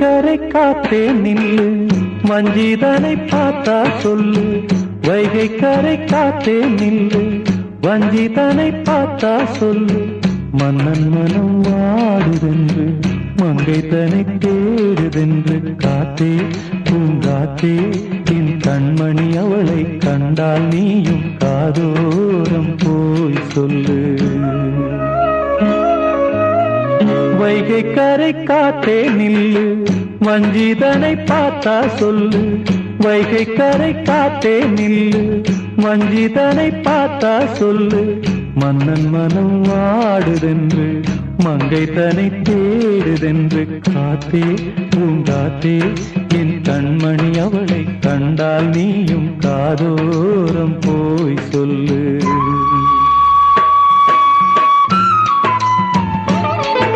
கரை காத்தே நில்லு, வஞ்சிதனை பார்த்தா சொல்லு. வைகை கரை காத்தே நில்லு, வஞ்சிதனை பார்த்தா சொல்லு. மன்னன் மனம் வாடுதென்று, மங்கை தனை தேடுதென்று. காத்தே பூங்காத்தே, என் கண்மணி அவளை கண்டால் நீயும் காதோரம் போய் சொல்லு. வைகை கரை காத்தே நில்லு, வஞ்சிதனை பார்த்தா சொல்லு. வைகை கரை காத்தே நில்லு, வஞ்சிதனை பார்த்தா சொல்லு. மன்னன் மனம் வாடுதென்று, மங்கை தனை தேடுதென்று. காத்தே பூங்காத்தே, என் கண்மணி அவளை கண்டால் நீயும் காதோரம் போய் சொல்லு.